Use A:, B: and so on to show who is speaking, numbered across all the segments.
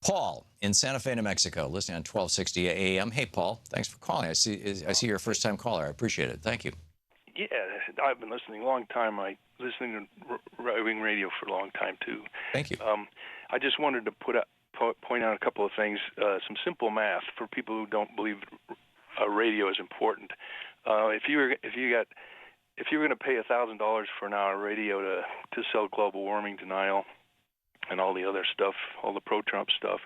A: Paul in Santa Fe, New Mexico, listening on 1260 AM. Hey, Paul, thanks for calling. I see you're a first-time caller. I appreciate it. Thank you.
B: Yeah, I've been listening a long time. I listening to right-wing radio for a long time too.
A: Thank you.
B: I just wanted to point out a couple of things. Some simple math for people who don't believe radio is important. If you were going to pay $1,000 for an hour of radio to sell global warming denial and all the other stuff, all the pro-Trump stuff,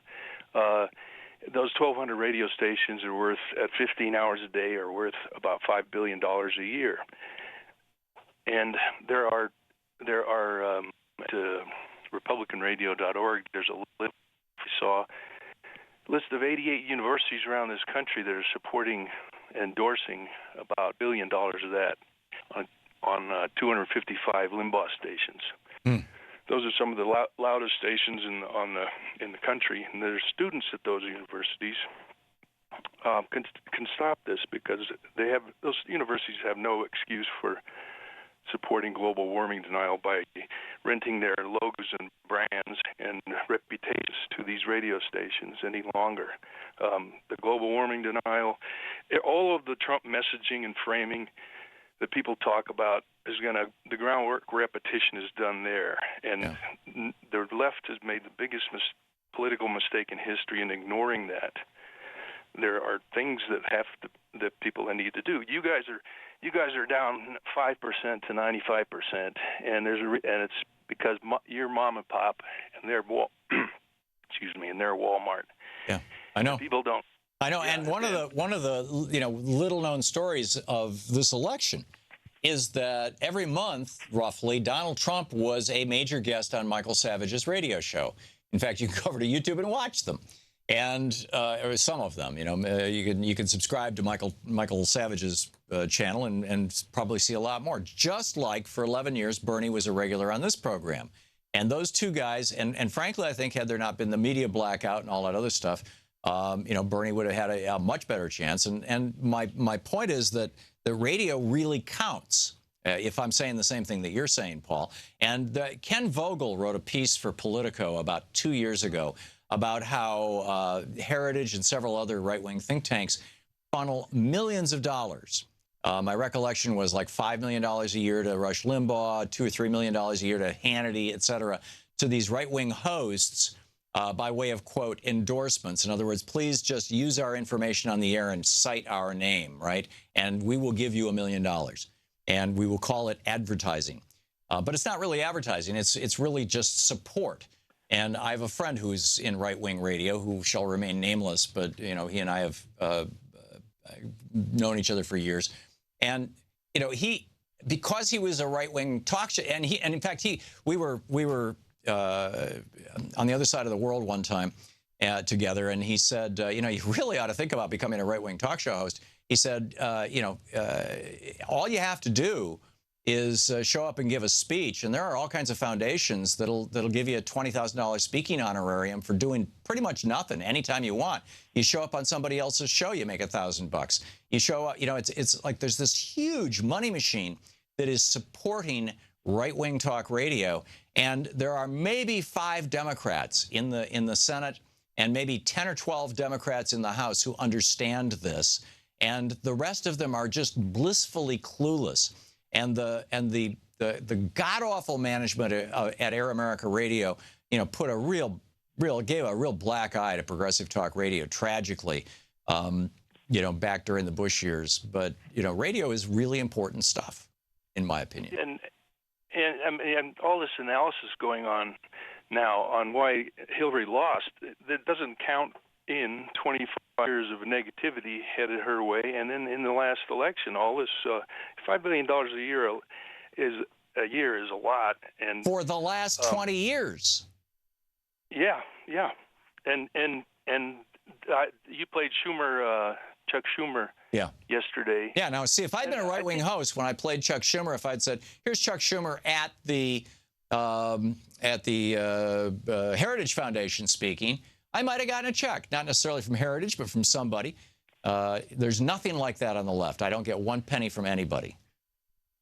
B: those 1,200 radio stations are worth, at 15 hours a day, are worth about $5 billion a year. And there are at republicanradio.org, there's a list of 88 universities around this country that are supporting, endorsing about $1 billion of that on 255 Limbaugh stations.
A: Mm.
B: Those are some of the loudest stations in the country, and there's students at those universities can stop this because those universities have no excuse for supporting global warming denial by renting their logos and brands and reputations to these radio stations any longer. The global warming denial, all of the Trump messaging and framing that people talk about the groundwork repetition is done there. And the left has made the biggest political mistake in history in ignoring that. There are things that people need to do. You guys are down 5% to 95%, and it's because your mom and pop and their and their Walmart.
A: Yeah, I know.
B: People don't.
A: I know, and one of the little known stories of this election is that every month, roughly, Donald Trump was a major guest on Michael Savage's radio show. In fact, you can go over to YouTube and watch them, and or some of them. You can subscribe to Michael Savage's channel and probably see a lot more. Just like for 11 years, Bernie was a regular on this program, and those two guys, and frankly, I think had there not been the media blackout and all that other stuff, Bernie would have had a much better chance. And my point is that the radio really counts, if I'm saying the same thing that you're saying, Paul. And Ken Vogel wrote a piece for Politico about 2 years ago about how Heritage and several other right-wing think tanks funnel millions of dollars. My recollection was like $5 million a year to Rush Limbaugh, $2 or $3 million a year to Hannity, et cetera, to these right-wing hosts by way of, quote, endorsements. In other words, please just use our information on the air and cite our name, right? And we will give you $1 million. And we will call it advertising. But it's not really advertising. It's really just support. And I have a friend who's in right-wing radio who shall remain nameless, but, he and I have known each other for years. And, because he was a right-wing talk show, and in fact, we were on the other side of the world one time together, and he said, you really ought to think about becoming a right-wing talk show host. He said, all you have to do is show up and give a speech, and there are all kinds of foundations that'll give you a $20,000 speaking honorarium for doing pretty much nothing anytime you want. You show up on somebody else's show, you make $1,000. You show up, it's like there's this huge money machine that is supporting right-wing talk radio, and there are maybe 5 Democrats in the Senate and maybe 10 or 12 Democrats in the House who understand this, and the rest of them are just blissfully clueless. And the god-awful management at Air America Radio, put gave a real black eye to progressive talk radio, tragically, back during the Bush years. But radio is really important stuff, in my opinion.
B: And all this analysis going on now on why Hillary lost, that doesn't count in 25 years of negativity headed her way. And then in the last election, all this $5 billion a year is a lot. And
A: for the last 20 years.
B: Yeah. And you played Chuck Schumer yesterday.
A: Yeah, now see, if I'd been a right-wing host when I played Chuck Schumer, if I'd said, here's Chuck Schumer at the Heritage Foundation speaking, I might have gotten a check, not necessarily from Heritage, but from somebody. There's nothing like that on the left. I don't get 1 penny from anybody.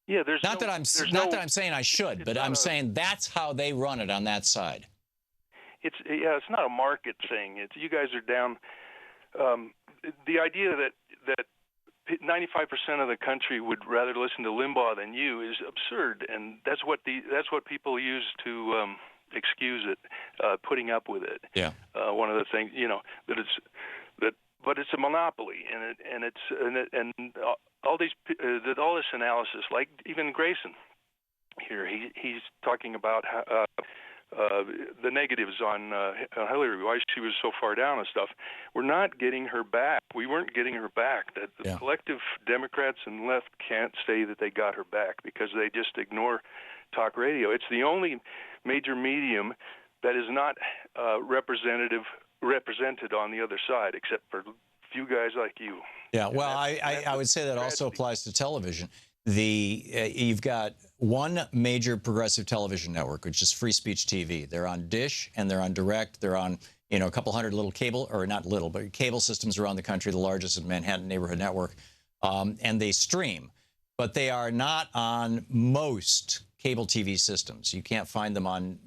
B: Yeah, there's
A: not that I'm saying I should, but I'm saying that's how they run it on that side.
B: it's not a market thing. It's you guys are down. The idea that 95% of the country would rather listen to Limbaugh than you is absurd, and that's what people use to excuse it, putting up with it.
A: Yeah.
B: One of the things, but it's a monopoly, and all this analysis, like even Grayson here, he's talking about how, the negatives on Hillary, why she was so far down and stuff. We're not getting her back. We weren't getting her back. That the collective Democrats and left can't say that they got her back because they just ignore talk radio. It's the only major medium that is not represented on the other side, except for few guys like you.
A: Yeah, well, I would say that also applies to television. You've got one major progressive television network, which is Free Speech TV. They're on Dish and they're on Direct. They're on a couple hundred little cable, or not little, but cable systems around the country, the largest in Manhattan neighborhood network, and they stream. But they are not on most cable TV systems. You can't find them on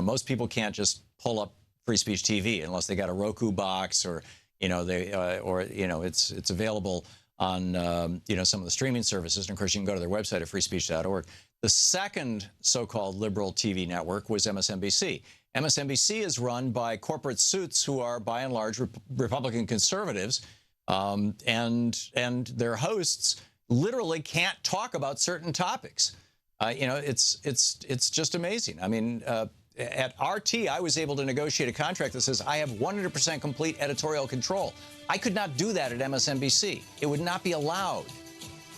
A: most people can't just pull up Free Speech TV unless they got a Roku box or it's available on some of the streaming services. And of course, you can go to their website at freespeech.org. The second so-called liberal TV network was MSNBC. MSNBC is run by corporate suits who are by and large Republican conservatives, and their hosts literally can't talk about certain topics. It's just amazing. I mean, at RT, I was able to negotiate a contract that says I have 100% complete editorial control. I could not do that at MSNBC. It would not be allowed.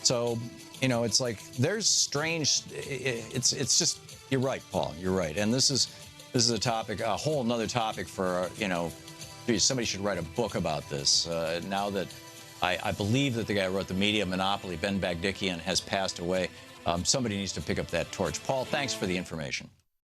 A: So, it's like there's strange. It's just, you're right, Paul. You're right. And this is a topic, a whole nother topic for somebody should write a book about this. Now that I believe that the guy who wrote The Media Monopoly, Ben Bagdikian, has passed away. Somebody needs to pick up that torch. Paul, thanks for the information.